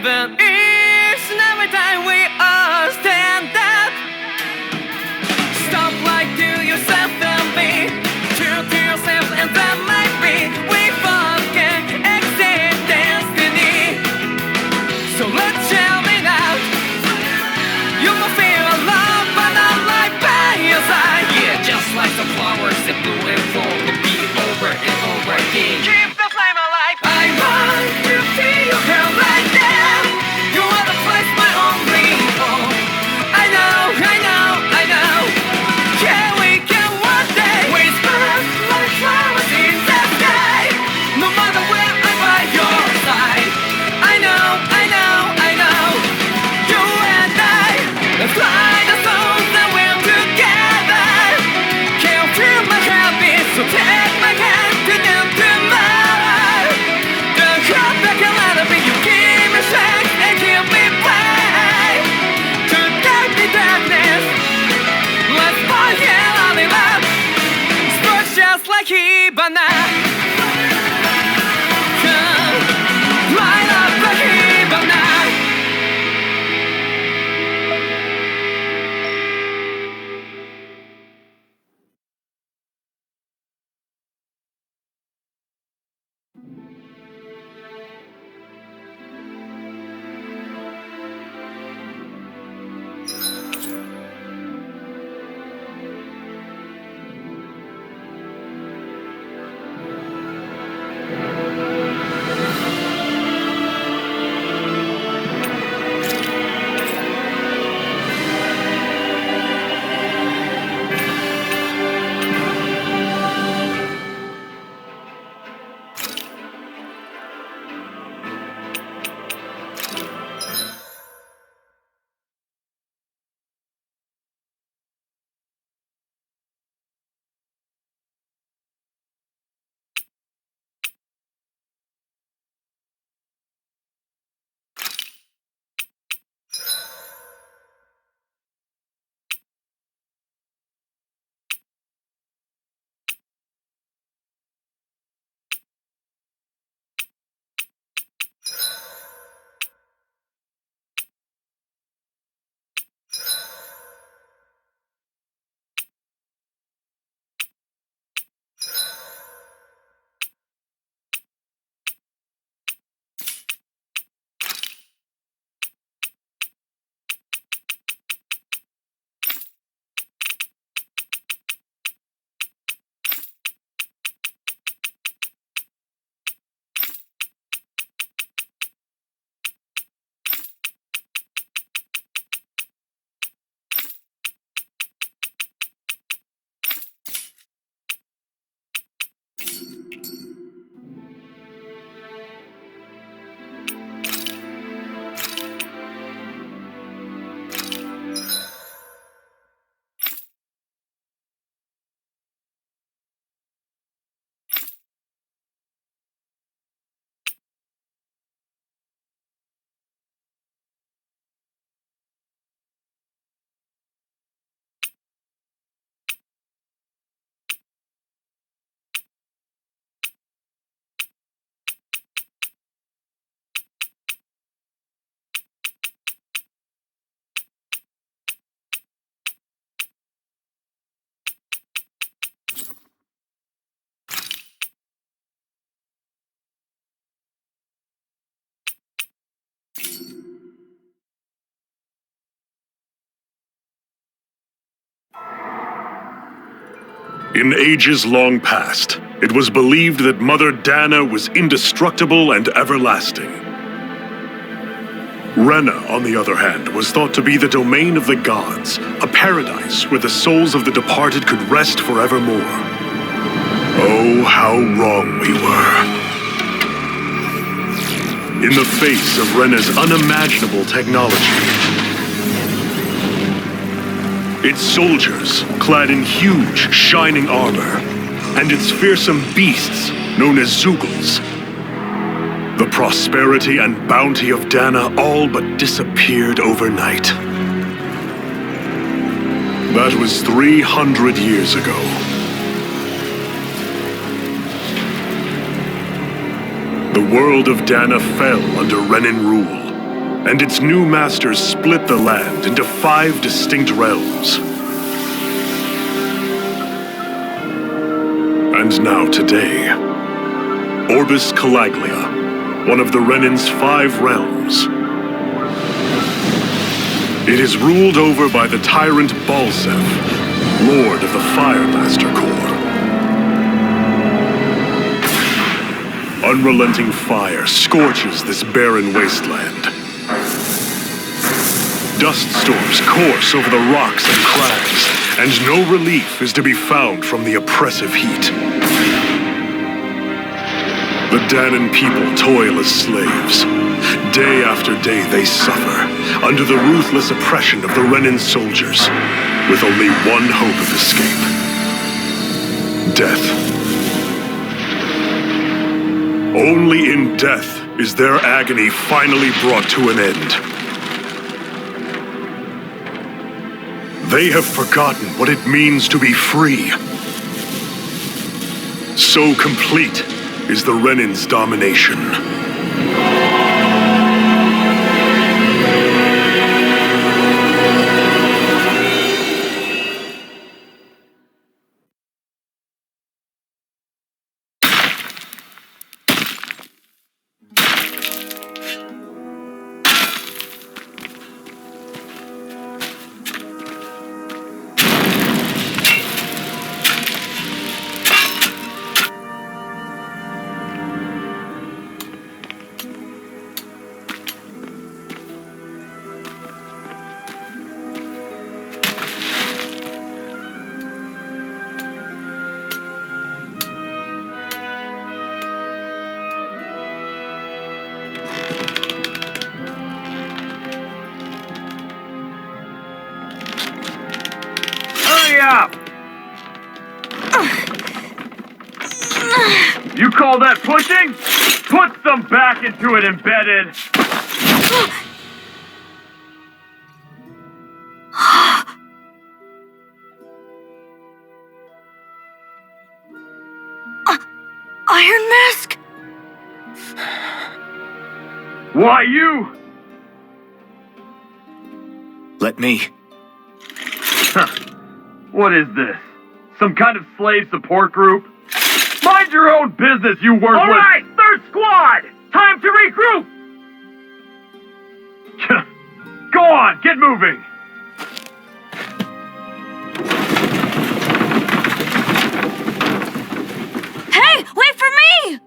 But each and every time we all stand up, stop like to yourself and be true to yourself, and that might be we forget exist destiny. So let's shout it out. You will feel alone, but not like by your side. Yeah, just like the flowers that bloom and fall to be over and over again. Keep the flame alive. I want to feel your hair like that. You are the place my only home. I know, I know, I know. Yeah, we can one day whisper like flowers in the sky. No matter where I'm by your side. I know, I know, I know. You and I, let's fly the souls that we're together. Can't feel my habits, so take my hand to them tomorrow. The heart that can let it be, you give me strength and give me pain. To dark the darkness, let's fall here all in love. Sparks just like Hibana. Come, light up like Hibana. In ages long past, it was believed that Mother Dana was indestructible and everlasting. Rena, on the other hand, was thought to be the domain of the gods, a paradise where the souls of the departed could rest forevermore. Oh, how wrong we were. In the face of Rena's unimaginable technology, its soldiers, clad in huge, shining armor, and its fearsome beasts, known as Zeugles. The prosperity and bounty of Dana all but disappeared overnight. That was 300 years ago. The world of Dana fell under Renan rule, and its new masters split the land into 5 distinct realms. And now today, Orbis Calaglia, one of the Renin's 5 realms. It is ruled over by the tyrant Balsev, Lord of the Fire Master Corps. Unrelenting fire scorches this barren wasteland. Dust storms course over the rocks and crags, and no relief is to be found from the oppressive heat. The Danan people toil as slaves. Day after day they suffer under the ruthless oppression of the Renin soldiers, with only one hope of escape: death. Only in death is their agony finally brought to an end. They have forgotten what it means to be free. So complete is the Renin's domination. Up! You call that pushing? Put some back into it, embedded! Iron Mask? Why you? Let me. Huh. What is this? Some kind of slave support group? Mind your own business, you worthless— All right, 3rd Squad! Time to regroup! Go on, get moving! Hey, wait for me!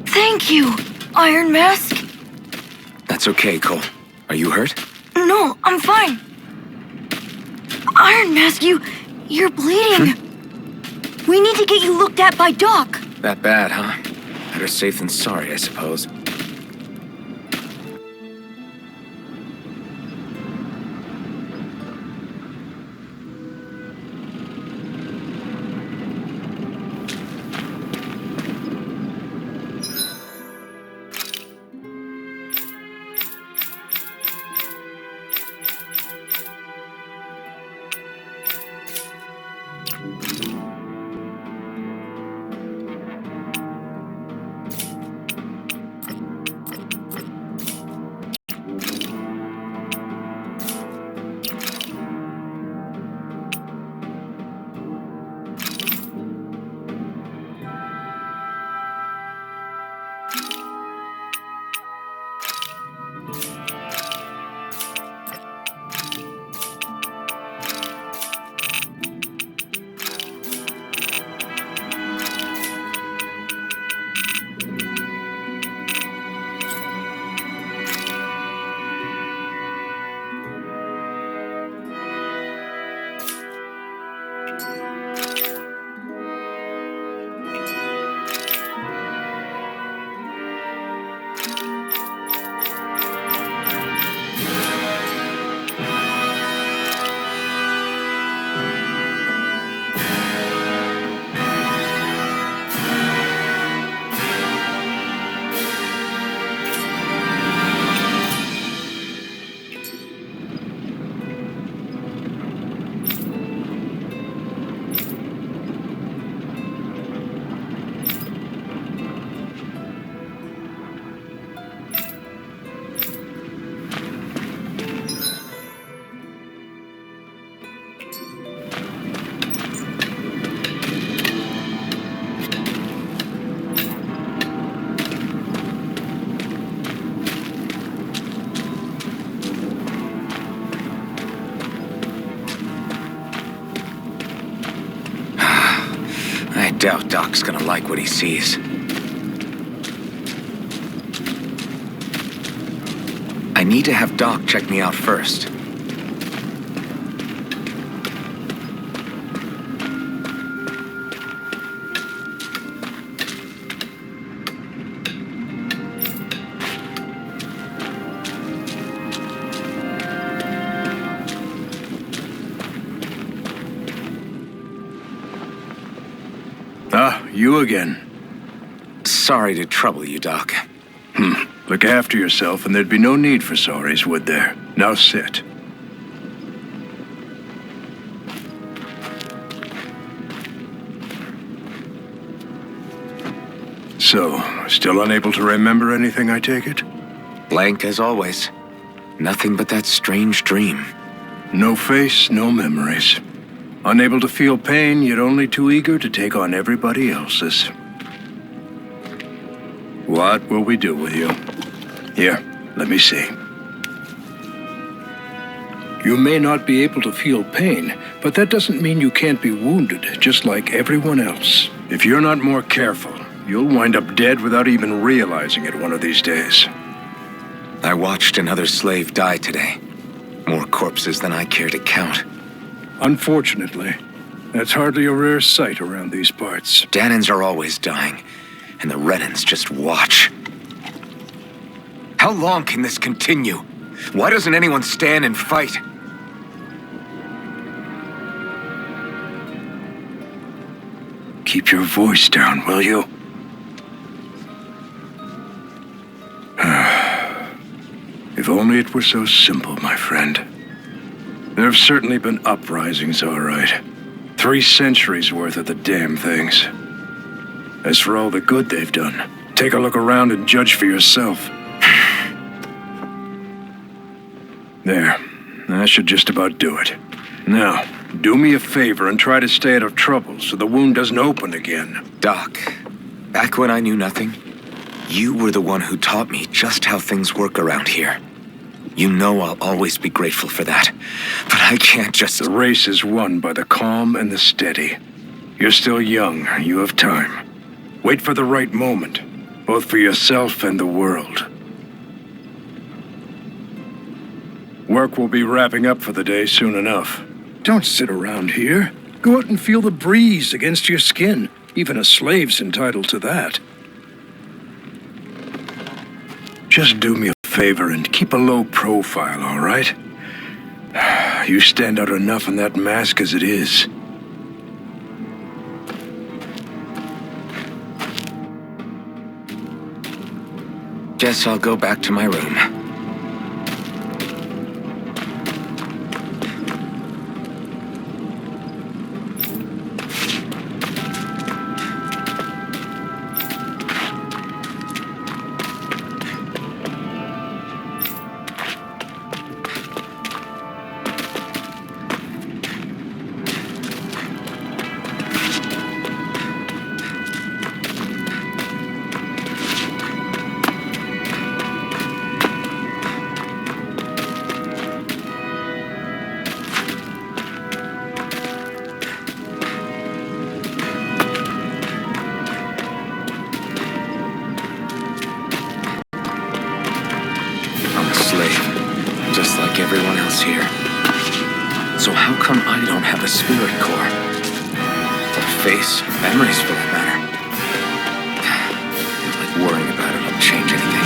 Thank you, Iron Mask. That's okay, Cole. Are you hurt? No, I'm fine. Iron Mask, you're bleeding. We need to get you looked at by Doc. That bad, huh? Better safe than sorry, I suppose. doubt Doc's gonna like what he sees. I need to have Doc check me out first. Ah, you again. Sorry to trouble you, Doc. Look after yourself, and there'd be no need for sorries, would there? Now sit. So, still unable to remember anything, I take it? Blank as always. Nothing but that strange dream. No face, no memories. Unable to feel pain, yet only too eager to take on everybody else's. What will we do with you? Here, let me see. You may not be able to feel pain, but that doesn't mean you can't be wounded, just like everyone else. If you're not more careful, you'll wind up dead without even realizing it one of these days. I watched another slave die today. More corpses than I care to count. Unfortunately, that's hardly a rare sight around these parts. Danans are always dying, and the Renans just watch. How long can this continue? Why doesn't anyone stand and fight? Keep your voice down, will you? If only it were so simple, my friend. There have certainly been uprisings, all right. 3 centuries worth of the damn things. As for all the good they've done, take a look around and judge for yourself. There. That should just about do it. Now, do me a favor and try to stay out of trouble so the wound doesn't open again. Doc, back when I knew nothing, you were the one who taught me just how things work around here. You know I'll always be grateful for that. But I can't just... The race is won by the calm and the steady. You're still young. You have time. Wait for the right moment, both for yourself and the world. Work will be wrapping up for the day soon enough. Don't sit around here. Go out and feel the breeze against your skin. Even a slave's entitled to that. Just do me a favor and keep a low profile, all right? You stand out enough in that mask as it is. Guess I'll go back to my room. Just like everyone else here. So how come I don't have a spirit core? Or a face, or memories for that matter? Like worrying about it won't change anything.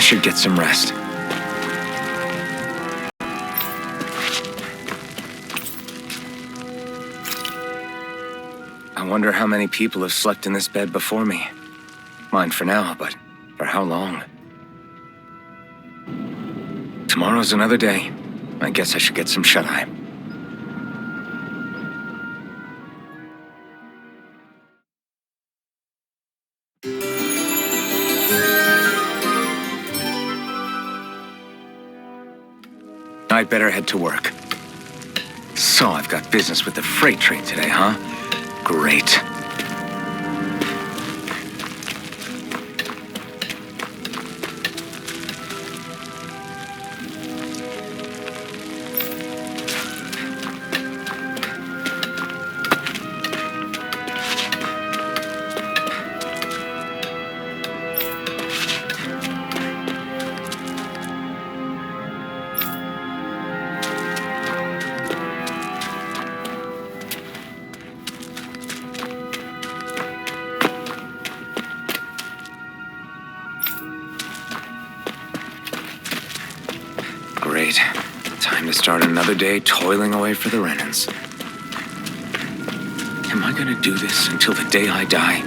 should get some rest. I wonder how many people have slept in this bed before me. Mine for now, but for how long? Tomorrow's another day. I guess I should get some shut-eye. I'd better head to work. So I've got business with the freight train today, huh? Great. Great. Time to start another day toiling away for the Renans. Am I gonna do this until the day I die?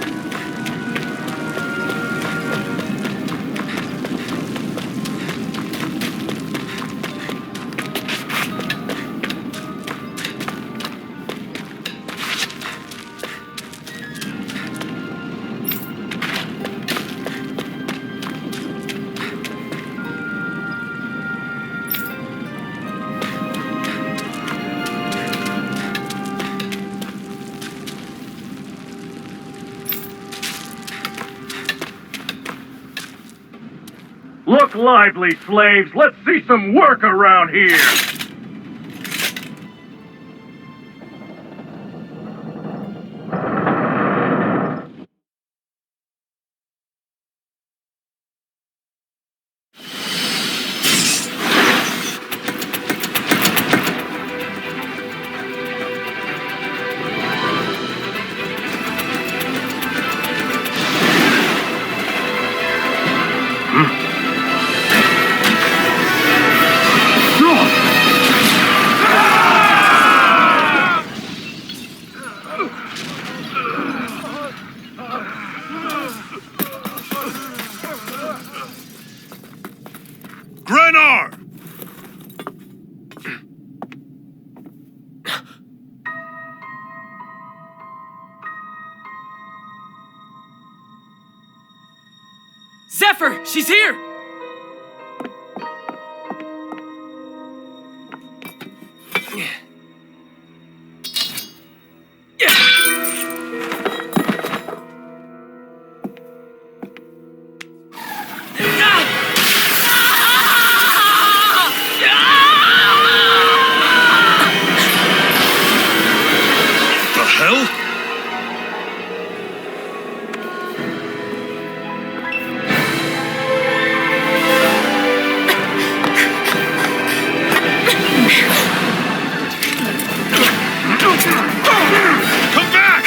Look lively, slaves! Let's see some work around here! Grenar! Zephyr, she's here! The hell? Come back!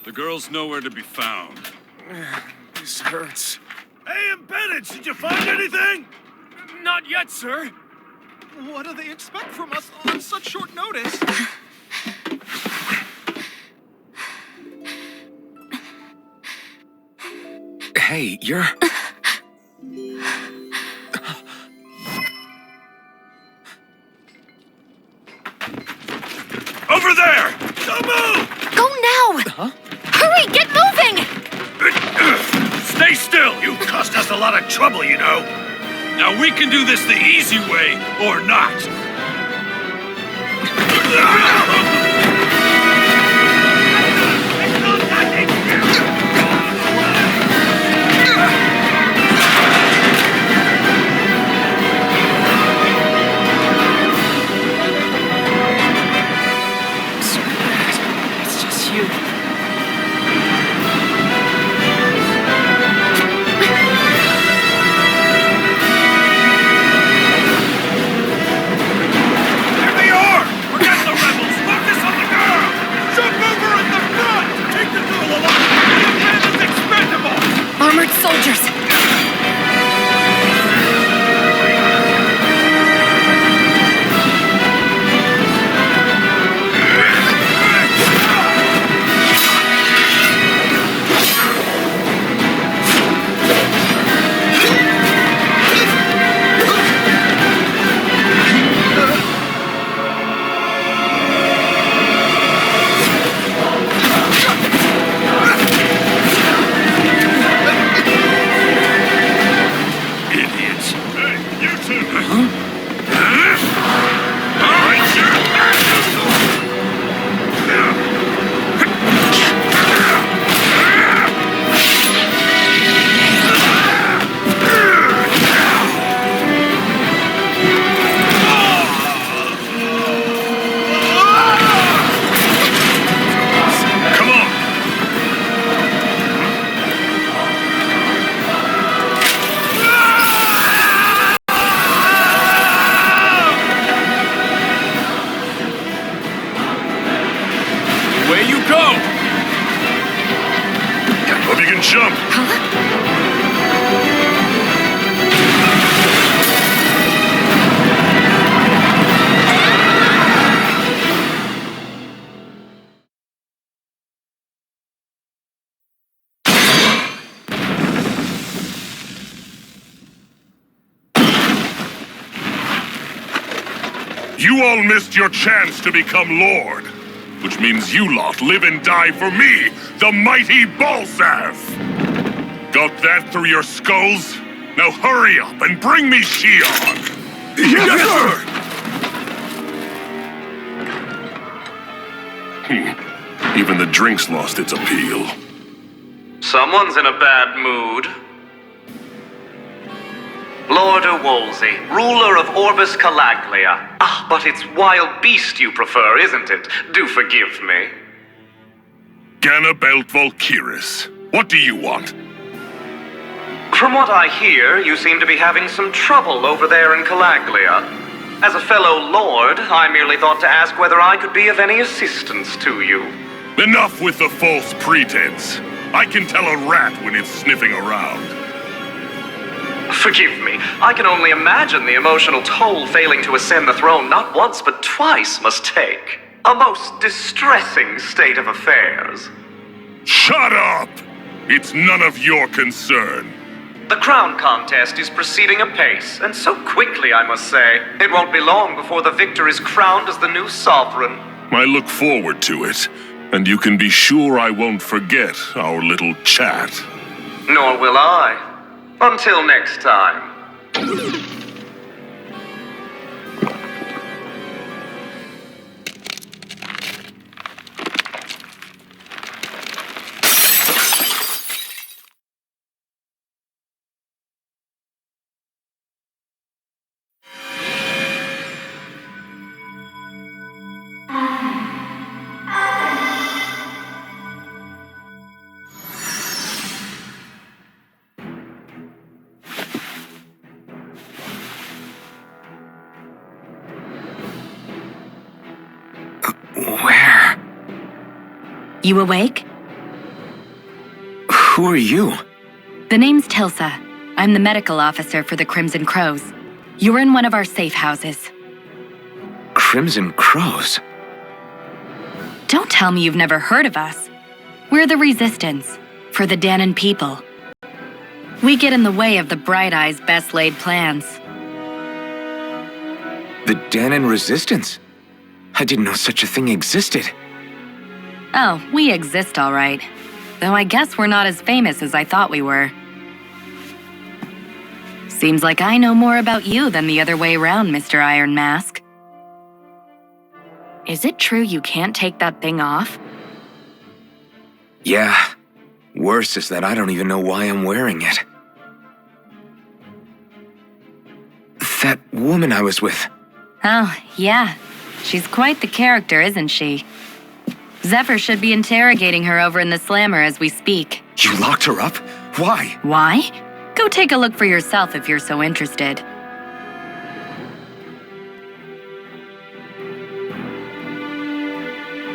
The girl's nowhere to be found. This hurts. Hey, embedded, did you find anything? Not yet, sir. What do they expect from us on such short notice? Hey, you're... Over there! Don't move! Go now! Huh? Hurry, get moving! Stay still! You caused us a lot of trouble, you know. Now we can do this the easy way, or not. Away you go! Hope you can jump. You all missed your chance to become Lord, which means you lot live and die for me, the mighty Balsav! Got that through your skulls? Now hurry up and bring me Shion! Yes, sir! Even the drink's lost its appeal. Someone's in a bad mood. Lord Wolsey, ruler of Orbis Calaglia. Ah, but it's wild beast you prefer, isn't it? Do forgive me. Ganabelt Volkiris, what do you want? From what I hear, you seem to be having some trouble over there in Calaglia. As a fellow lord, I merely thought to ask whether I could be of any assistance to you. Enough with the false pretense. I can tell a rat when it's sniffing around. Forgive me, I can only imagine the emotional toll failing to ascend the throne not once but twice must take. A most distressing state of affairs. Shut up! It's none of your concern. The crown contest is proceeding apace, and so quickly, I must say. It won't be long before the victor is crowned as the new sovereign. I look forward to it, and you can be sure I won't forget our little chat. Nor will I. Until next time. Where? You awake? Who are you? The name's Tilsa. I'm the medical officer for the Crimson Crows. You're in one of our safe houses. Crimson Crows? Don't tell me you've never heard of us. We're the Resistance, for the Danon people. We get in the way of the Bright Eyes' best-laid plans. The Danon Resistance? I didn't know such a thing existed. Oh, we exist all right. Though I guess we're not as famous as I thought we were. Seems like I know more about you than the other way around, Mr. Iron Mask. Is it true you can't take that thing off? Yeah. Worse is that I don't even know why I'm wearing it. That woman I was with. Oh, yeah. She's quite the character, isn't she? Zephyr should be interrogating her over in the Slammer as we speak. You locked her up? Why? Why? Go take a look for yourself if you're so interested.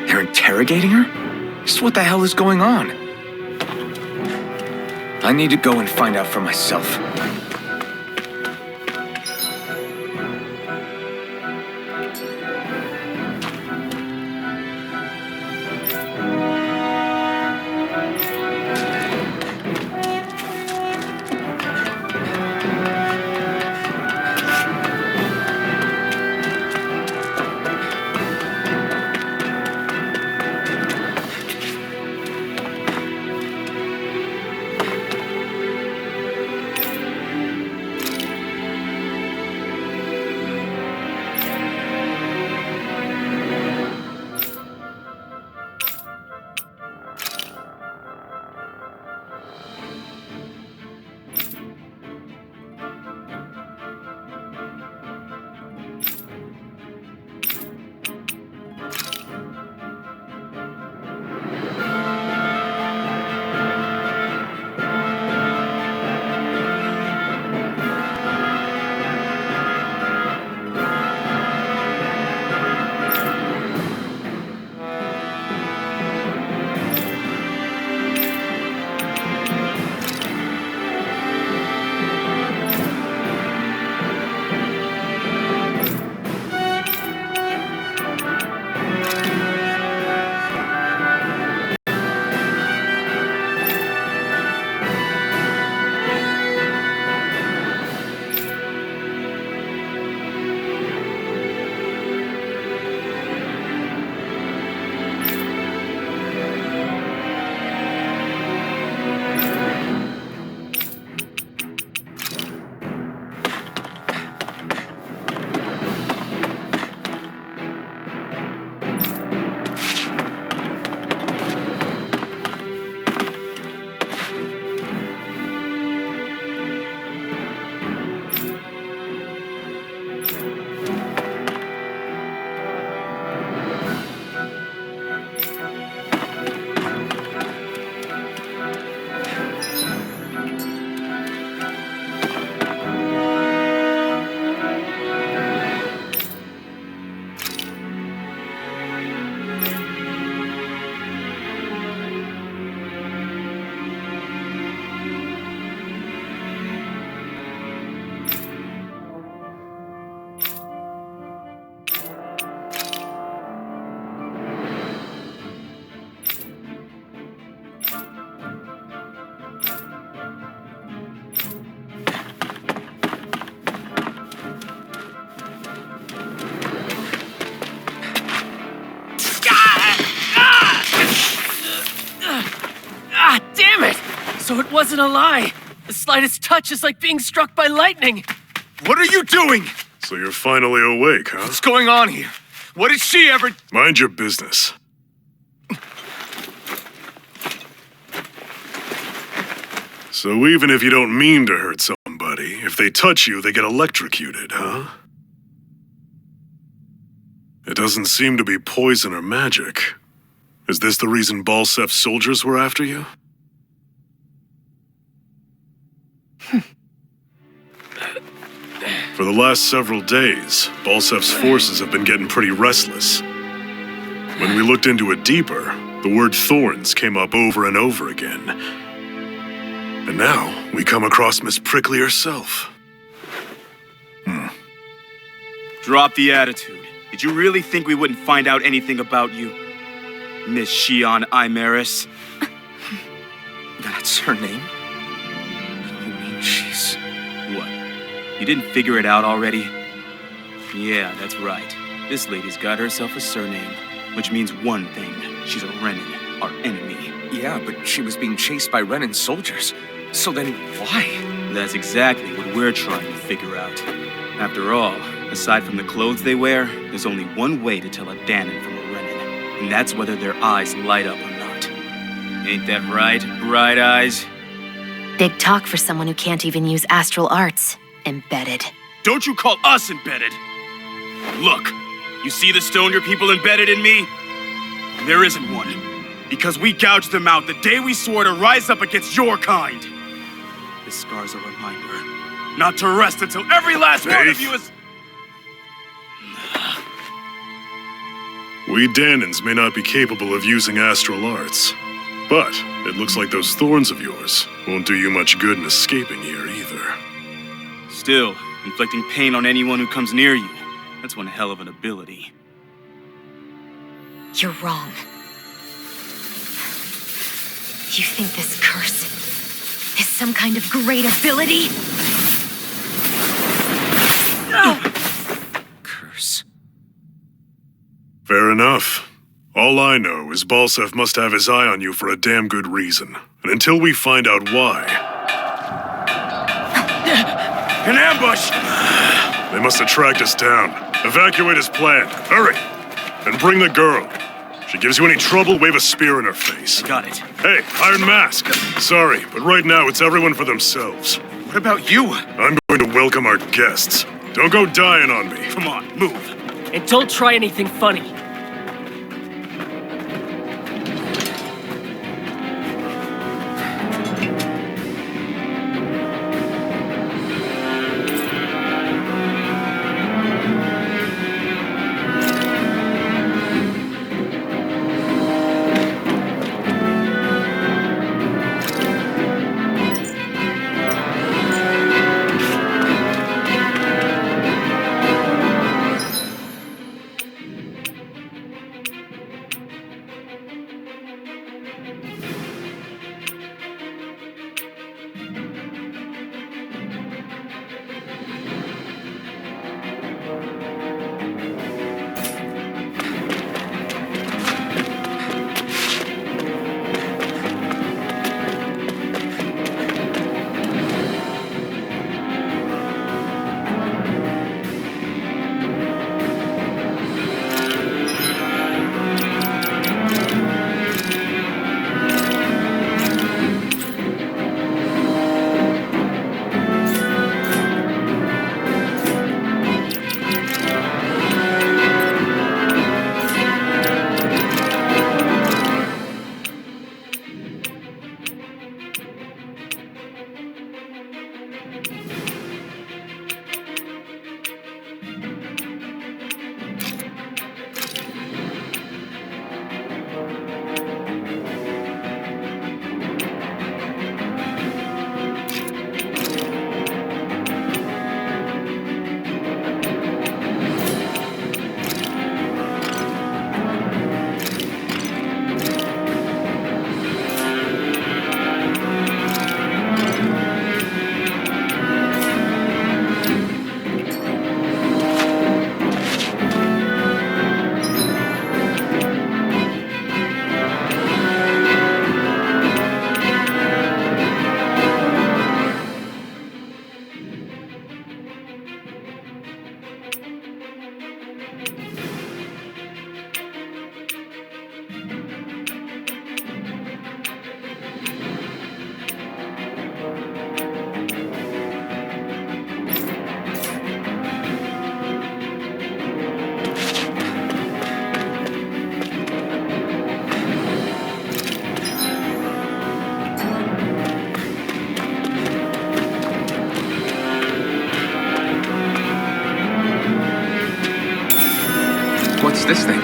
They're interrogating her? Just what the hell is going on? I need to go and find out for myself. So it wasn't a lie. The slightest touch is like being struck by lightning. What are you doing? So you're finally awake, huh? What's going on here? What did she ever... Mind your business. So even if you don't mean to hurt somebody, if they touch you, they get electrocuted, huh? It doesn't seem to be poison or magic. Is this the reason Balsef's soldiers were after you? For the last several days, Balsef's forces have been getting pretty restless. When we looked into it deeper, the word thorns came up over and over again. And now, we come across Miss Prickly herself. Drop the attitude. Did you really think we wouldn't find out anything about you? Miss Shion Imaris? That's her name? You mean she's... What? You didn't figure it out already? Yeah, that's right. This lady's got herself a surname, which means one thing. She's a Renin, our enemy. Yeah, but she was being chased by Renin soldiers. So then why? That's exactly what we're trying to figure out. After all, aside from the clothes they wear, there's only one way to tell a Danon from a Renin, and that's whether their eyes light up or not. Ain't that right, Bright Eyes? Big talk for someone who can't even use astral arts. Embedded. Don't you call us embedded! Look, you see the stone your people embedded in me? There isn't one, because we gouged them out the day we swore to rise up against your kind. This scar's a reminder, not to rest until every last one of you is... We Danons may not be capable of using astral arts, but it looks like those thorns of yours won't do you much good in escaping here either. Still, inflicting pain on anyone who comes near you, that's one hell of an ability. You're wrong. You think this curse is some kind of great ability? Curse. Fair enough. All I know is Balsef must have his eye on you for a damn good reason. And until we find out why... An ambush! They must have tracked us down. Evacuate as planned. Hurry! And bring the girl. If she gives you any trouble, wave a spear in her face. Got it. Hey, Iron Mask! Sorry, but right now it's everyone for themselves. What about you? I'm going to welcome our guests. Don't go dying on me. Come on, move. And don't try anything funny. this thing?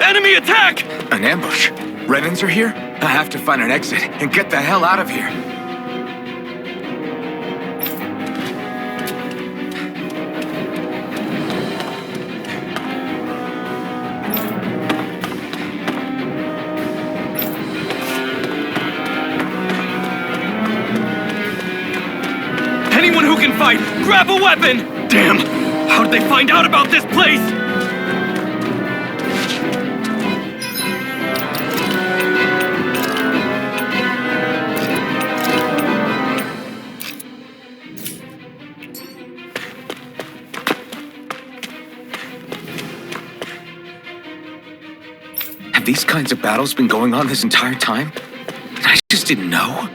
Enemy attack! An ambush. Renans are here? I have to find an exit and get the hell out of here. Anyone who can fight, grab a weapon! Damn! How did they find out about this place? Have these kinds of battles been going on this entire time? And I just didn't know?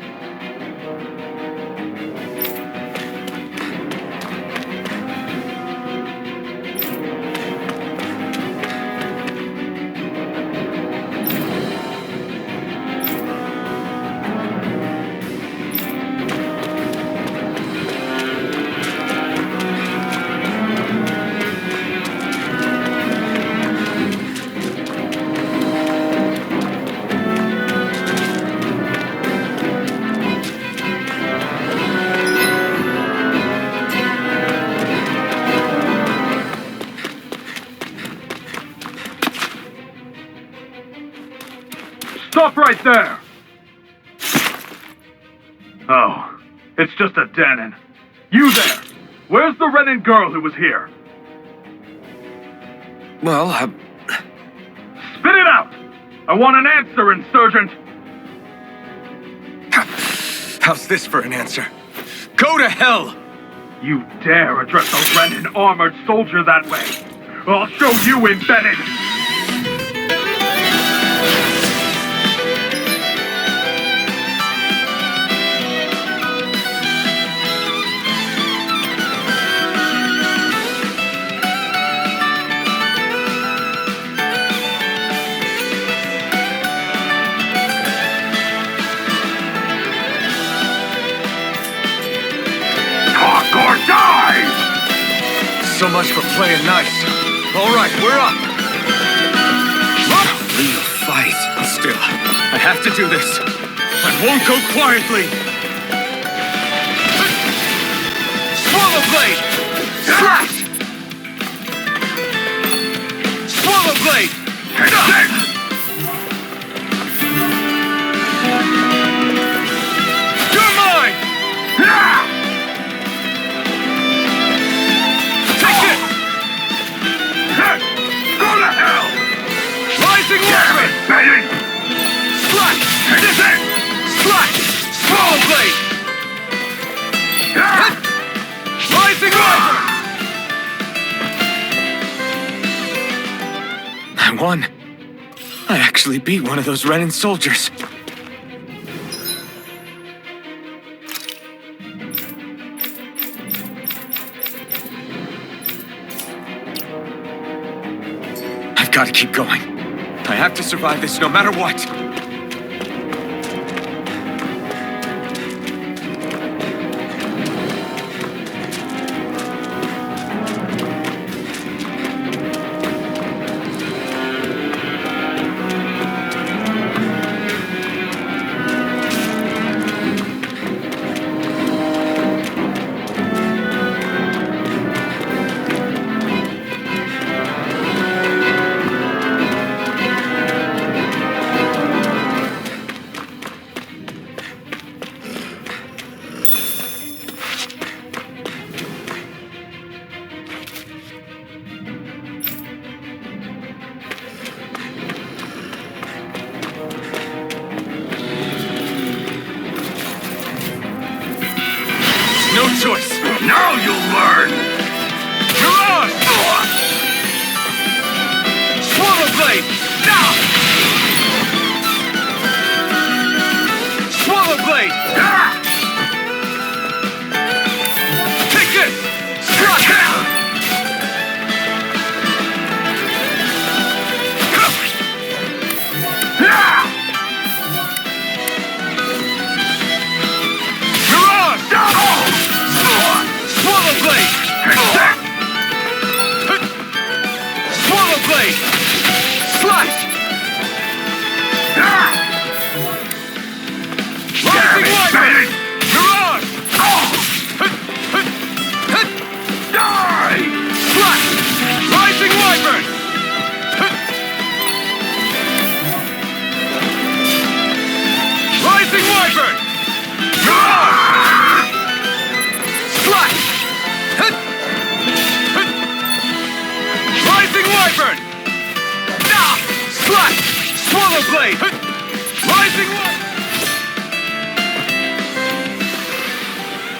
Stop right there! Oh, it's just a Danon. You there! Where's the Renan girl who was here? Well, Spit it out! I want an answer, insurgent! how's this for an answer? Go to hell! You dare address a Renan armored soldier that way? I'll show you embedded! So much for playing nice. All right, we're up. Real fight. Still, I have to do this. I won't go quietly! Swallow blade! Slash! Swallow blade! You're mine! Rising weapon! Slash! Slash! Swallow blade! Rising weapon! I won. I actually beat one of those Renan soldiers. I've got to keep going. I have to survive this no matter what. No choice. Now you'll learn! You're on! Swallow blade! Now! Swallow blade! Take this! Strike! Mirage! Swallow blade! Swallow blade! Slice! Rising Wyvern! Mirage! Die! Slice! Rising Wyvern! Rising Wyvern! Mirage! Slice! Rising Wyvern! Slice! Swallow blade! Rising Wyvern!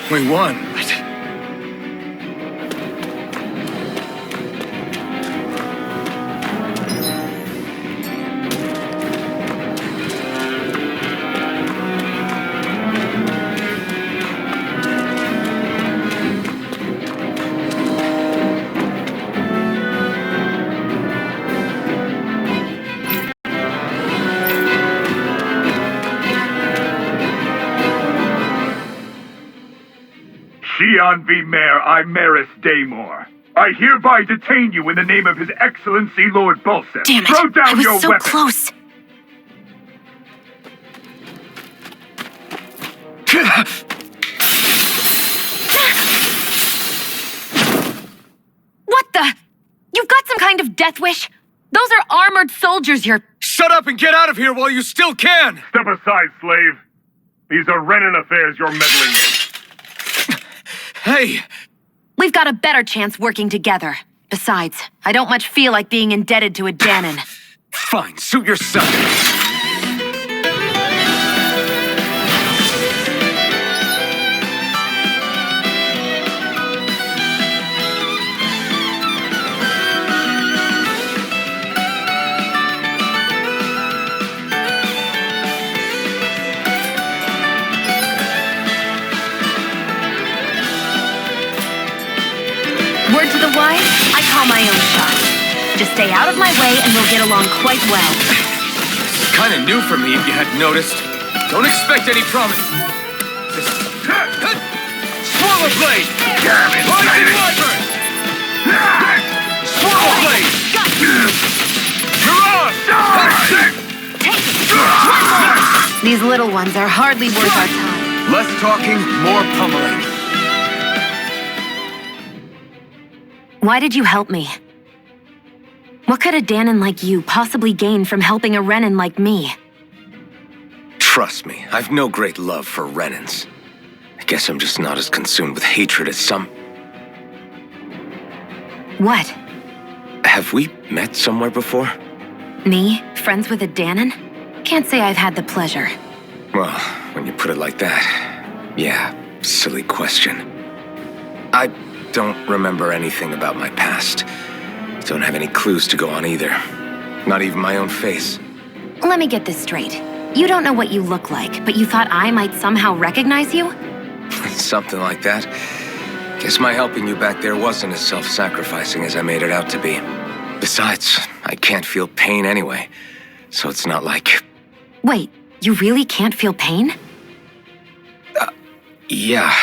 We won. Xian V. Mayor Imaris Daymore. I hereby detain you in the name of His Excellency Lord Bulseth. Damn it! Throw down I was your so weapon. close. What the? You've got some kind of death wish? Those are armored soldiers you're... Shut up and get out of here while you still can! Step aside, slave. These are Renan affairs you're meddling with. Hey! We've got a better chance working together. Besides, I don't much feel like being indebted to a Danon. Fine, suit yourself. Word to the wise, I call my own shot. Just stay out of my way and we'll get along quite well. Kinda new for me, if you hadn't noticed. Don't expect any promise. Swallow blade! Rising Wyvern! Swallow blade! Mirage! Take it! These little ones are hardly worth our time. Less talking, more pummeling. Why did you help me? What could a Danon like you possibly gain from helping a Renan like me? Trust me, I've no great love for Renans. I guess I'm just not as consumed with hatred as some... What? Have we met somewhere before? Me? Friends with a Danon? Can't say I've had the pleasure. Well, when you put it like that, yeah, silly question. I don't remember anything about my past. Don't have any clues to go on either. Not even my own face. Let me get this straight. You don't know what you look like, but you thought I might somehow recognize you? Something like that. Guess my helping you back there wasn't as self-sacrificing as I made it out to be. Besides, I can't feel pain anyway, so it's not like... Wait, you really can't feel pain? Yeah.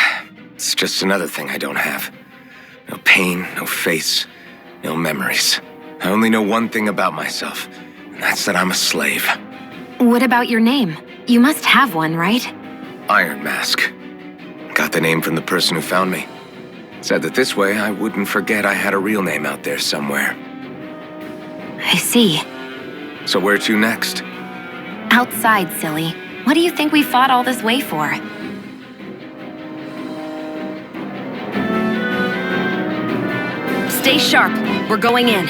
It's just another thing I don't have. No pain, no face, no memories. I only know one thing about myself, and that's that I'm a slave. What about your name? You must have one, right? Iron Mask. Got the name from the person who found me. Said that this way I wouldn't forget I had a real name out there somewhere. I see. So where to next? Outside, silly. What do you think we fought all this way for? Stay sharp. We're going in.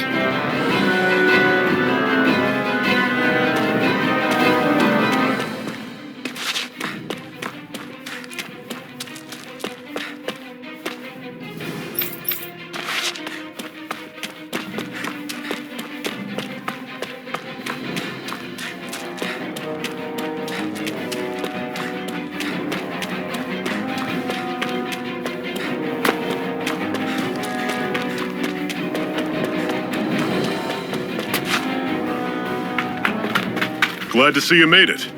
Glad to see you made it.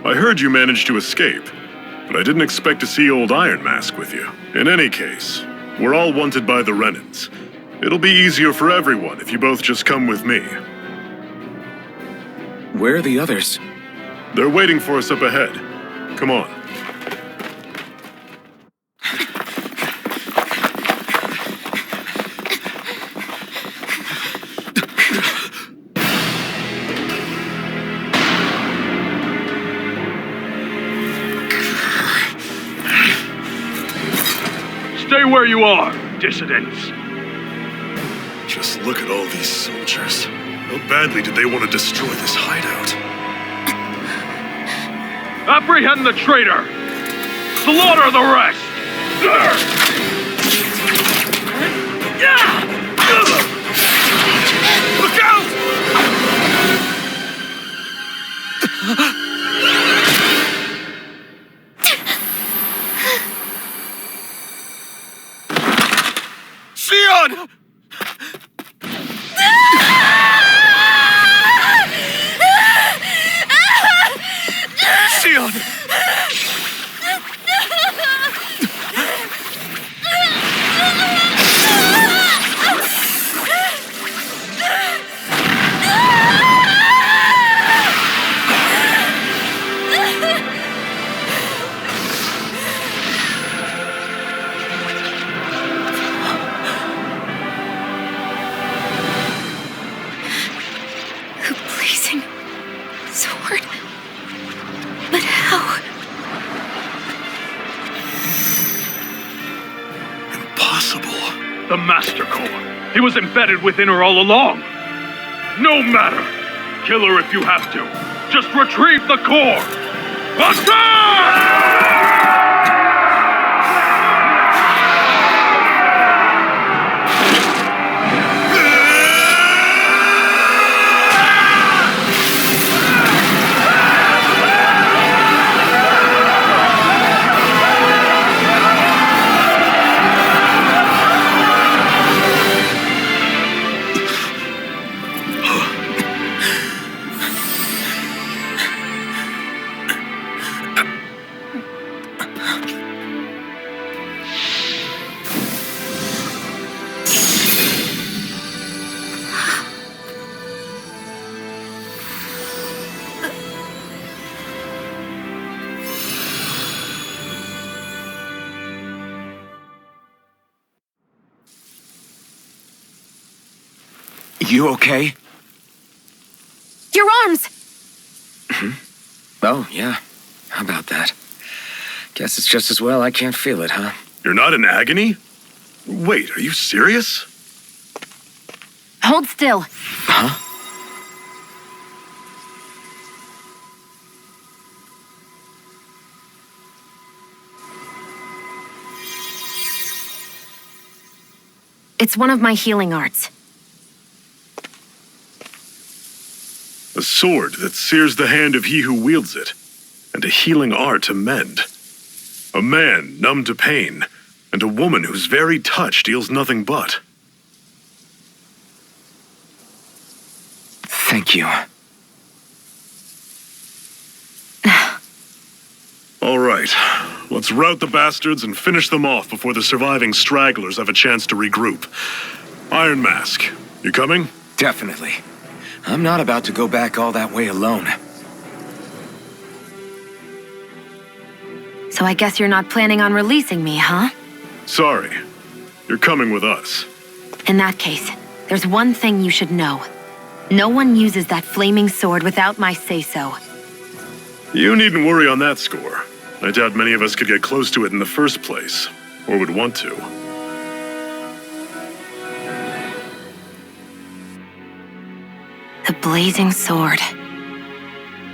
I heard you managed to escape, but I didn't expect to see old Iron Mask with you. In any case, we're all wanted by the Renans. It'll be easier for everyone if you both just come with me. Where are the others? They're waiting for us up ahead. Come on. Stay where you are, dissidents. Just look at all these soldiers. How badly did they want to destroy this hideout? Apprehend the traitor! Slaughter the rest! Look out! Sion! Sion! A blazing sword. But how? Impossible. The Master Core. He was embedded within her all along. No matter. Kill her if you have to. Just retrieve the core. Attack! You okay? Your arms! Oh, yeah. How about that? Guess it's just as well I can't feel it, huh? You're not in agony? Wait, are you serious? Hold still. Huh? It's one of my healing arts. A sword that sears the hand of he who wields it, and a healing art to mend. A man numb to pain, and a woman whose very touch deals nothing but. Thank you. All right, let's rout the bastards and finish them off before the surviving stragglers have a chance to regroup. Iron Mask, you coming? Definitely. I'm not about to go back all that way alone. So I guess you're not planning on releasing me, huh? Sorry, you're coming with us. In that case, there's one thing you should know. No one uses that flaming sword without my say-so. You needn't worry on that score. I doubt many of us could get close to it in the first place, or would want to. The blazing sword.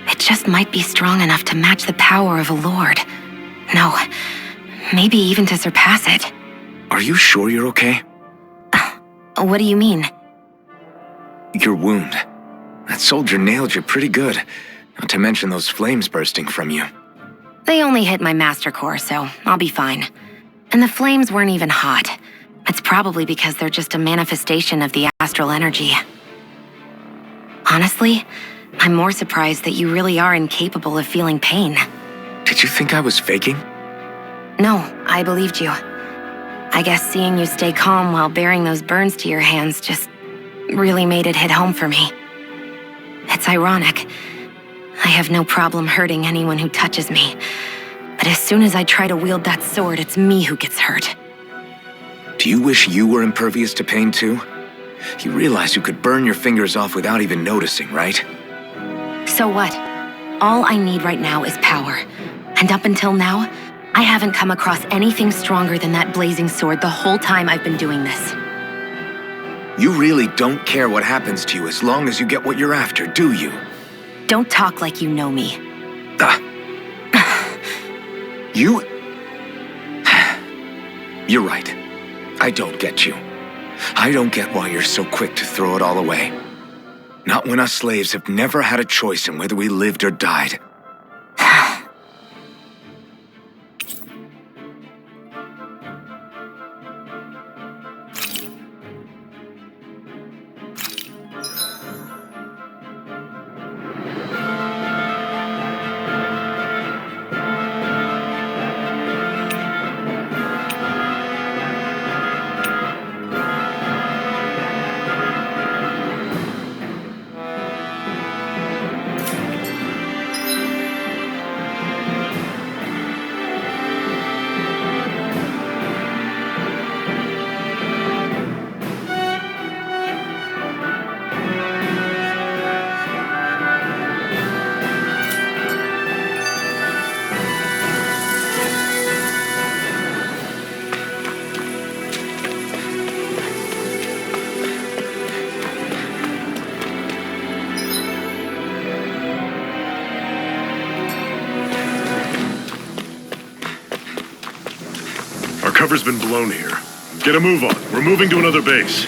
It just might be strong enough to match the power of a lord. No, maybe even to surpass it. Are you sure you're okay? What do you mean? Your wound. That soldier nailed you pretty good. Not to mention those flames bursting from you. They only hit my master core, so I'll be fine. And the flames weren't even hot. It's probably because they're just a manifestation of the astral energy. Honestly, I'm more surprised that you really are incapable of feeling pain. Did you think I was faking? No, I believed you. I guess seeing you stay calm while bearing those burns to your hands just really made it hit home for me. It's ironic. I have no problem hurting anyone who touches me. But as soon as I try to wield that sword, it's me who gets hurt. Do you wish you were impervious to pain too? You realize you could burn your fingers off without even noticing, right? So what? All I need right now is power. And up until now, I haven't come across anything stronger than that blazing sword the whole time I've been doing this. You really don't care what happens to you as long as you get what you're after, do you? Don't talk like you know me. You... You're right. I don't get you. I don't get why you're so quick to throw it all away. Not when us slaves have never had a choice in whether we lived or died. Our cover's been blown here. Get a move on. We're moving to another base.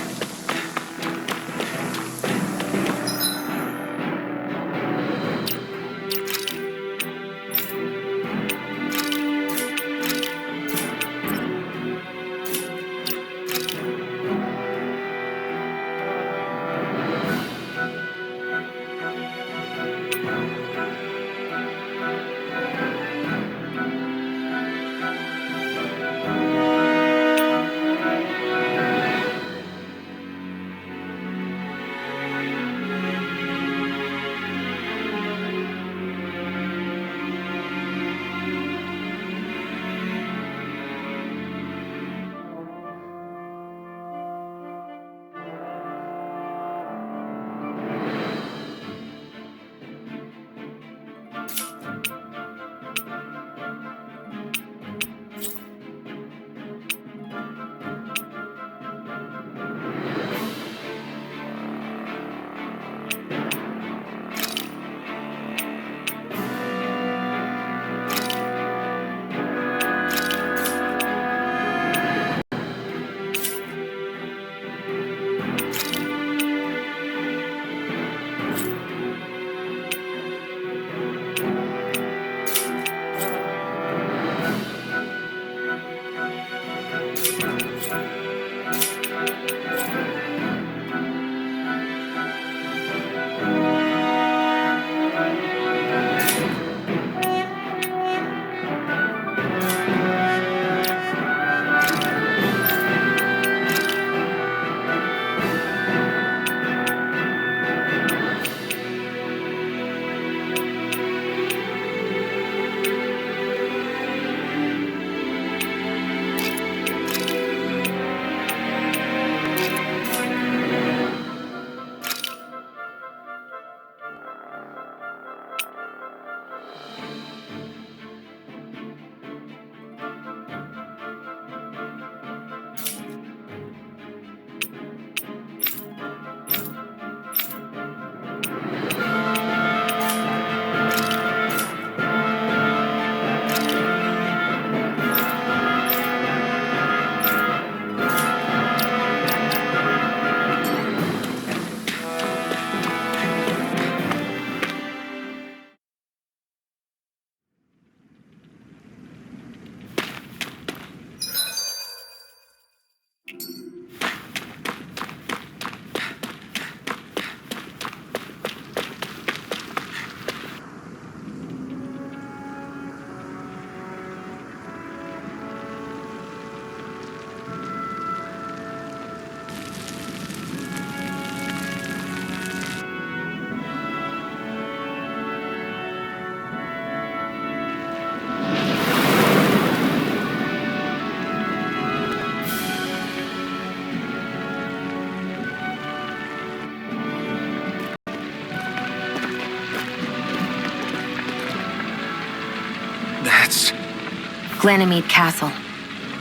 Ganymede Castle,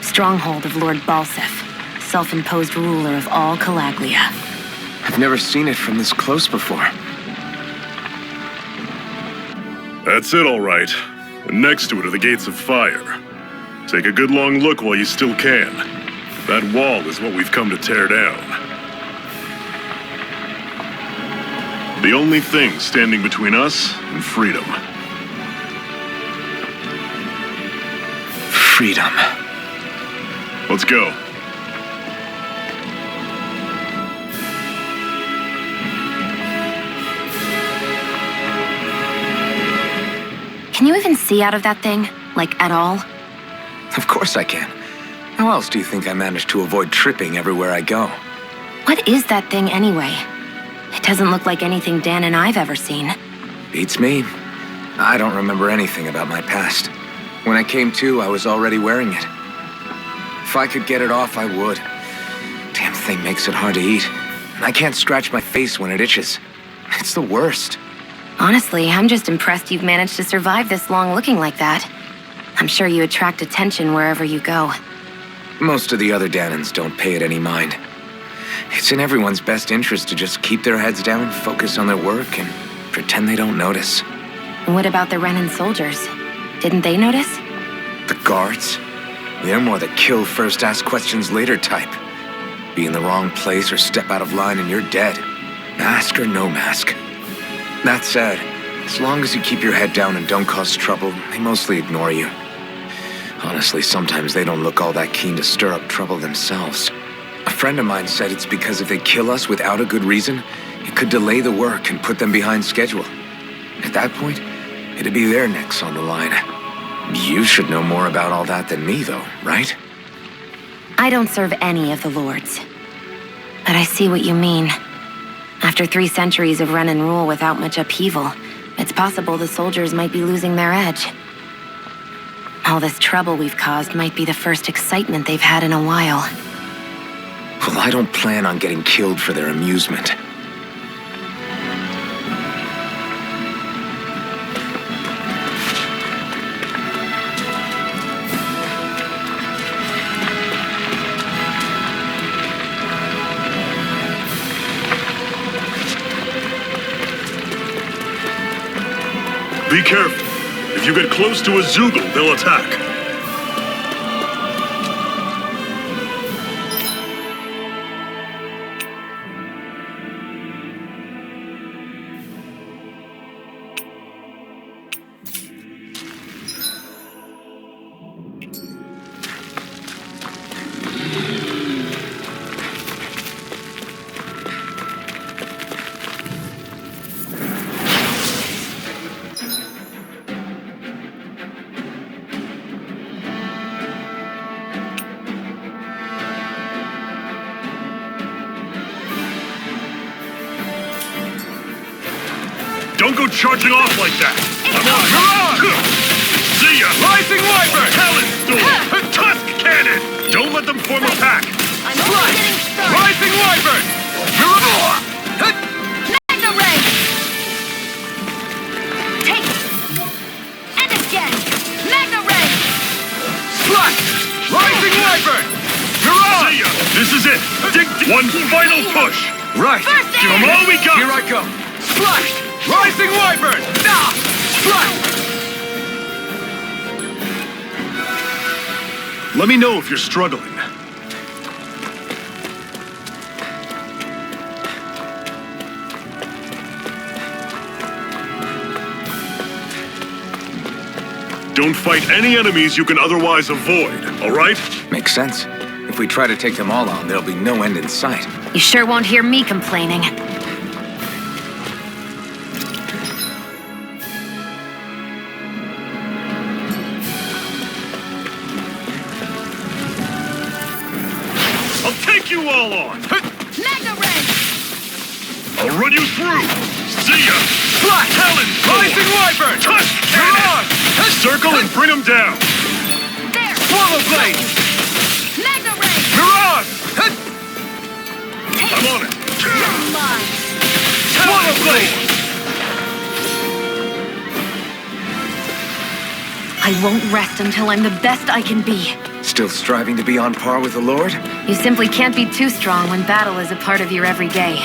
stronghold of Lord Balsef, self-imposed ruler of all Calaglia. I've never seen it from this close before. That's it, all right. And next to it are the gates of fire. Take a good long look while you still can. That wall is what we've come to tear down. The only thing standing between us and freedom. Freedom. Let's go. Can you even see out of that thing? Like, at all? Of course I can. How else do you think I managed to avoid tripping everywhere I go? What is that thing anyway? It doesn't look like anything Dan and I've ever seen. Beats me. I don't remember anything about my past. When I came to, I was already wearing it. If I could get it off, I would. Damn thing makes it hard to eat. And I can't scratch my face when it itches. It's the worst. Honestly, I'm just impressed you've managed to survive this long looking like that. I'm sure you attract attention wherever you go. Most of the other Danans don't pay it any mind. It's in everyone's best interest to just keep their heads down, focus on their work, and pretend they don't notice. What about the Renan soldiers? Didn't they notice? The guards? They're more the kill first, ask questions later type. Be in the wrong place or step out of line and you're dead. Mask or no mask. That said, as long as you keep your head down and don't cause trouble, they mostly ignore you. Honestly, sometimes they don't look all that keen to stir up trouble themselves. A friend of mine said it's because if they kill us without a good reason, it could delay the work and put them behind schedule. At that point, it'd be their necks on the line. You should know more about all that than me, though, right? I don't serve any of the lords. But I see what you mean. After 3 centuries of run and rule without much upheaval, it's possible the soldiers might be losing their edge. All this trouble we've caused might be the first excitement they've had in a while. Well, I don't plan on getting killed for their amusement. Be careful. If you get close to a Zoogle, they'll attack. Don't go charging off like that! I'm on! See ya! Rising Wyvern! Talon Storm! Tusk Cannon! Don't let them form a pack! I'm only getting started! Rising Wyvern! Magna Ray! Take it! And again! Magna Ray! Slash! Rising Wyvern! You're on! See ya! This is it! One final push! Right! First Give them all we got! Here I go! Slash! Rising Wyvern! Nah! Slash! Let me know if you're struggling. Don't fight any enemies you can otherwise avoid, all right? Makes sense. If we try to take them all on, there'll be no end in sight. You sure won't hear me complaining. I'll take you all on! Magna Ray! I'll run you through! See ya! Slash! Talon! Rising Wyvern! Tusk You're Cannon! on! Circle and bring them down! There! Swallow Blade! Magna Ray! You're on! Take I'm on it! mine! Swallow Blade! I I won't rest until I'm the best I can be. Still striving to be on par with the Lord? You simply can't be too strong when battle is a part of your everyday.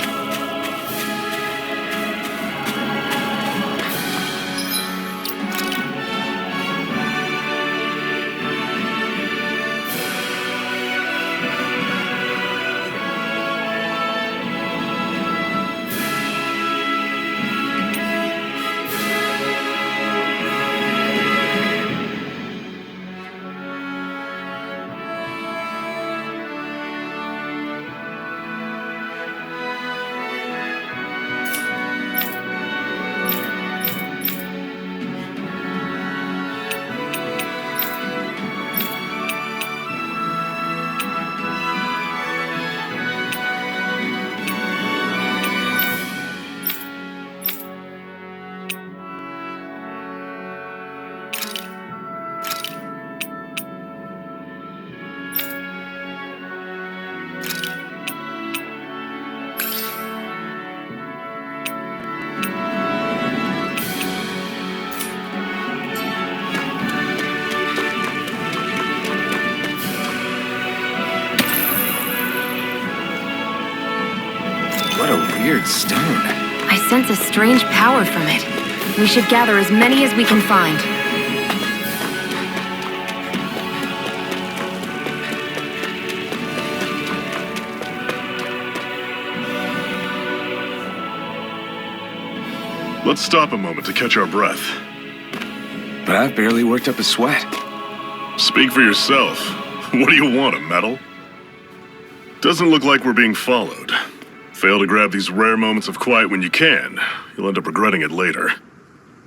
What a weird stone. I sense a strange power from it. We should gather as many as we can find. Let's stop a moment to catch our breath. But I've barely worked up a sweat. Speak for yourself. What do you want, a medal? Doesn't look like we're being followed. Fail to grab these rare moments of quiet when you can. You'll end up regretting it later.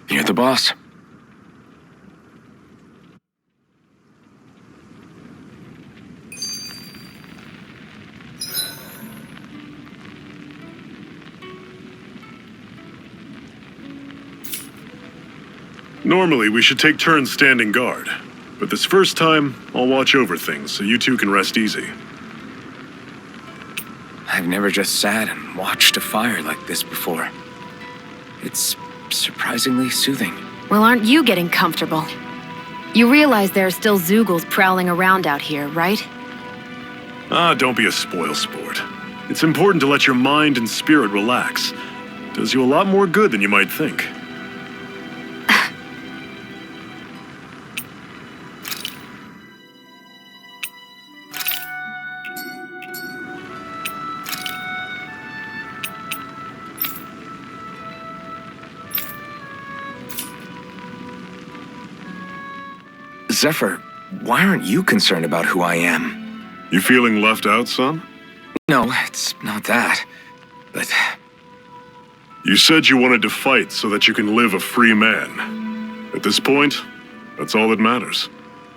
You're the boss. Normally, we should take turns standing guard. But this first time, I'll watch over things so you two can rest easy. I've never just sat and watched a fire like this before. It's surprisingly soothing. Well, aren't you getting comfortable? You realize there are still Zeugles prowling around out here, right? Don't be a spoilsport. It's important to let your mind and spirit relax. Does you a lot more good than you might think. Zephyr, why aren't you concerned about who I am? You feeling left out, son? No, it's not that. But You said you wanted to fight so that you can live a free man. At this point, that's all that matters.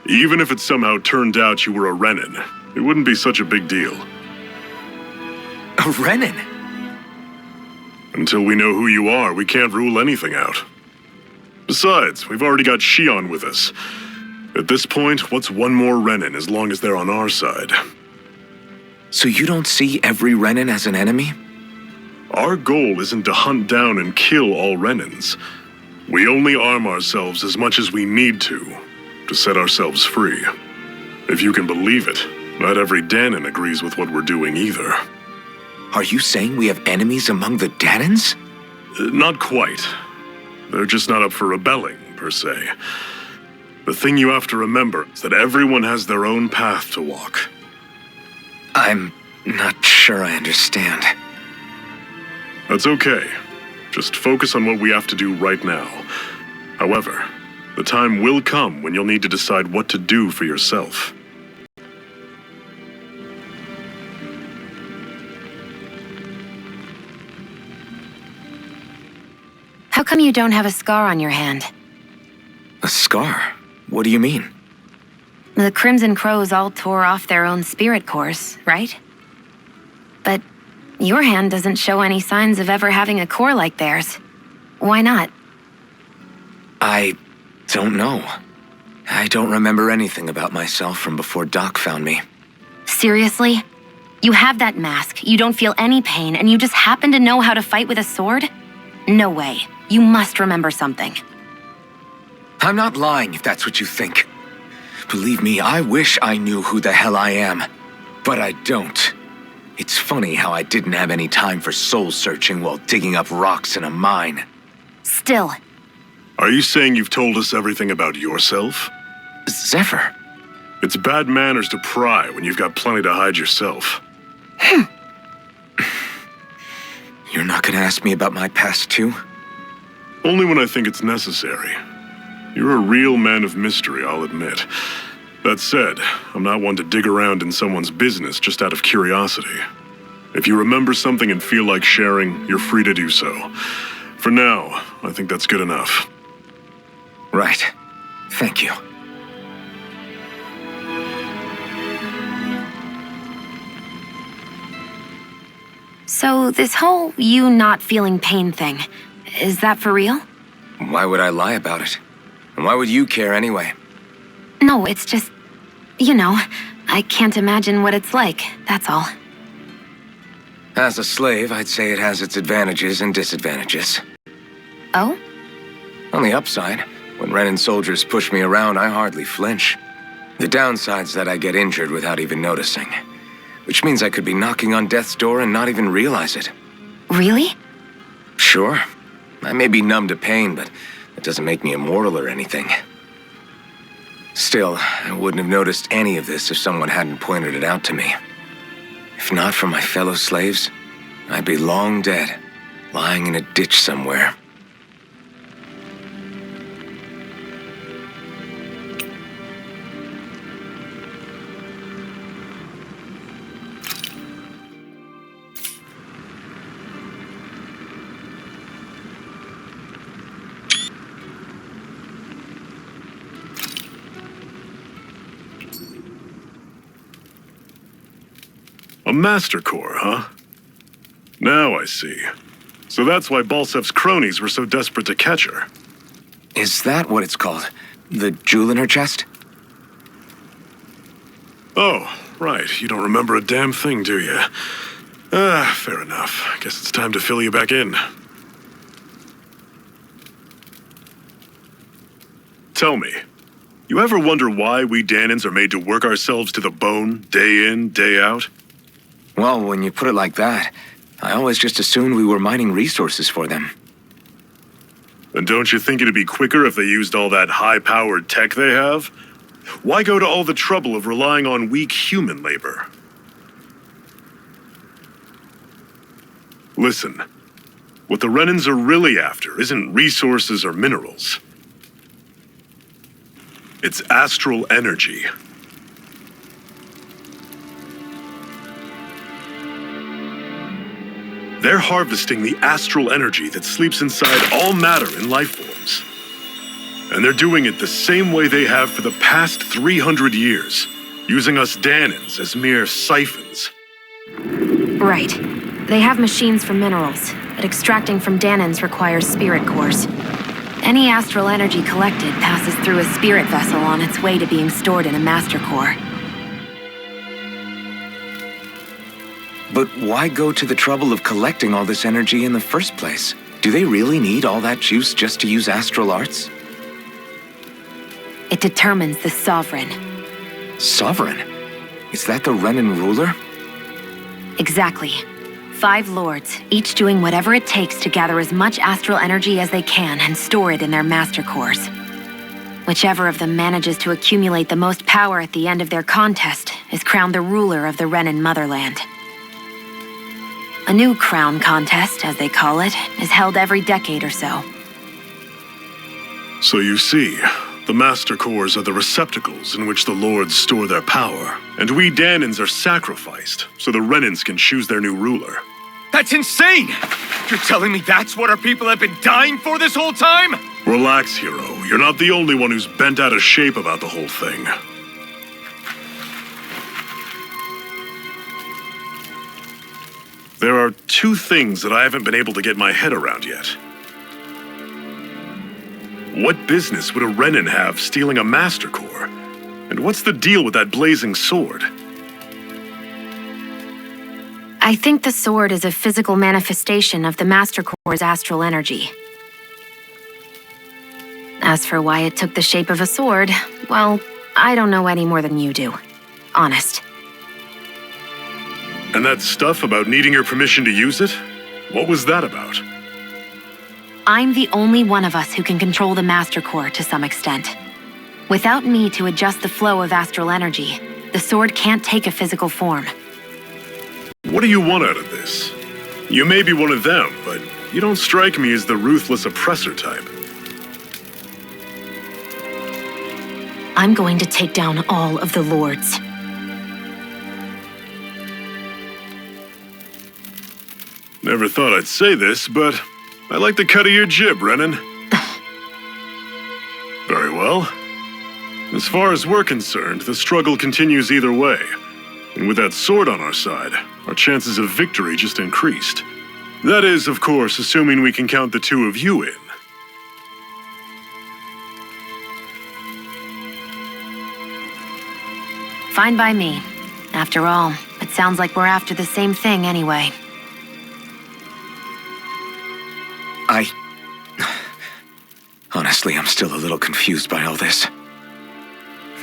Even if it somehow turned out you were a Renin, it wouldn't be such a big deal. a Renin? Until we know who you are, we can't rule anything out. Besides, we've already got Shion with us. At this point, what's one more Renin as long as they're on our side? So you don't see every Renin as an enemy? Our goal isn't to hunt down and kill all Renins. We only arm ourselves as much as we need to set ourselves free. If you can believe it, not every Danin agrees with what we're doing either. Are you saying we have enemies among the Danins? Not quite. They're just not up for rebelling, per se. The thing you have to remember is that everyone has their own path to walk. I'm not sure I understand. That's okay. Just focus on what we have to do right now. However, the time will come when you'll need to decide what to do for yourself. How come you don't have a scar on your hand? A scar? What do you mean? The Crimson Crows all tore off their own spirit cores, right? But your hand doesn't show any signs of ever having a core like theirs. Why not? I don't know. I don't remember anything about myself from before Doc found me. Seriously? You have that mask, you don't feel any pain, and you just happen to know how to fight with a sword? No way. You must remember something. I'm not lying if that's what you think. Believe me, I wish I knew who the hell I am. But I don't. It's funny how I didn't have any time for soul searching while digging up rocks in a mine. Still, Are you saying you've told us everything about yourself? Zephyr. It's bad manners to pry when you've got plenty to hide yourself. You're not gonna ask me about my past too? Only when I think it's necessary. You're a real man of mystery, I'll admit. That said, I'm not one to dig around in someone's business just out of curiosity. If you remember something and feel like sharing, you're free to do so. For now, I think that's good enough. Right. Thank you. so this whole you not feeling pain thing, is that for real? Why would I lie about it? And why would you care anyway? No, it's just, I can't imagine what it's like, that's all. As a slave, I'd say it has its advantages and disadvantages. Oh? On the upside, when Renan soldiers push me around, I hardly flinch. The downside's that I get injured without even noticing. Which means I could be knocking on death's door and not even realize it. Really? Sure. I may be numb to pain, but that doesn't make me immortal or anything. Still, I wouldn't have noticed any of this if someone hadn't pointed it out to me. If not for my fellow slaves, I'd be long dead, lying in a ditch somewhere. A Master Core, huh? Now I see. So that's why Balsef's cronies were so desperate to catch her. Is that what it's called? The jewel in her chest? Oh, right. You don't remember a damn thing, do you? Fair enough. Guess it's time to fill you back in. Tell me, you ever wonder why we Danans are made to work ourselves to the bone, day in, day out? Well, when you put it like that, I always just assumed we were mining resources for them. And don't you think it'd be quicker if they used all that high-powered tech they have? Why go to all the trouble of relying on weak human labor? Listen, what the Renans are really after isn't resources or minerals. It's astral energy. They're harvesting the astral energy that sleeps inside all matter in life forms. And they're doing it the same way they have for the past 300 years, using us Danans as mere siphons. Right. They have machines for minerals, but extracting from Danans requires spirit cores. Any astral energy collected passes through a spirit vessel on its way to being stored in a master core. But why go to the trouble of collecting all this energy in the first place? Do they really need all that juice just to use astral arts? It determines the sovereign. Sovereign? Is that the Renan ruler? Exactly. 5 lords, each doing whatever it takes to gather as much astral energy as they can and store it in their master cores. Whichever of them manages to accumulate the most power at the end of their contest is crowned the ruler of the Renan motherland. A new crown contest, as they call it, is held every decade or so. So you see, the Master Cores are the receptacles in which the Lords store their power, and we Danans are sacrificed so the Renans can choose their new ruler. That's insane! You're telling me that's what our people have been dying for this whole time? Relax, hero. You're not the only one who's bent out of shape about the whole thing. There are 2 things that I haven't been able to get my head around yet. What business would a Renan have stealing a Master Core? And what's the deal with that blazing sword? I think the sword is a physical manifestation of the Master Core's astral energy. As for why it took the shape of a sword, well, I don't know any more than you do. Honest. And that stuff about needing your permission to use it? What was that about? I'm the only one of us who can control the Master Core to some extent. Without me to adjust the flow of astral energy, the sword can't take a physical form. What do you want out of this? You may be one of them, but you don't strike me as the ruthless oppressor type. I'm going to take down all of the lords. Never thought I'd say this, but I like the cut of your jib, Renan. Very well. As far as we're concerned, the struggle continues either way. And with that sword on our side, our chances of victory just increased. That is, of course, assuming we can count the two of you in. Fine by me. After all, it sounds like we're after the same thing anyway. Honestly, I'm still a little confused by all this.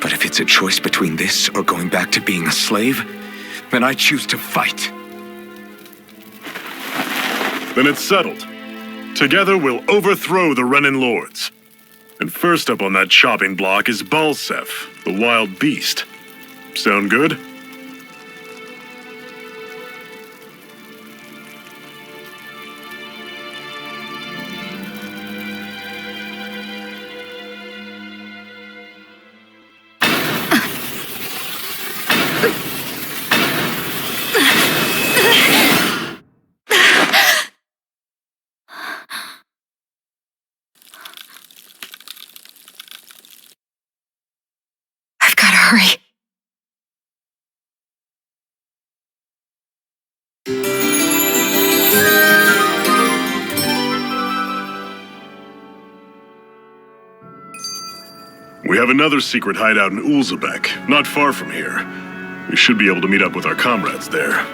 But if it's a choice between this or going back to being a slave, then I choose to fight. Then it's settled. Together we'll overthrow the Renan Lords. And first up on that chopping block is Balsef, the wild beast. Sound good? I've gotta hurry. We have another secret hideout in Ulzebek, not far from here. We should be able to meet up with our comrades there.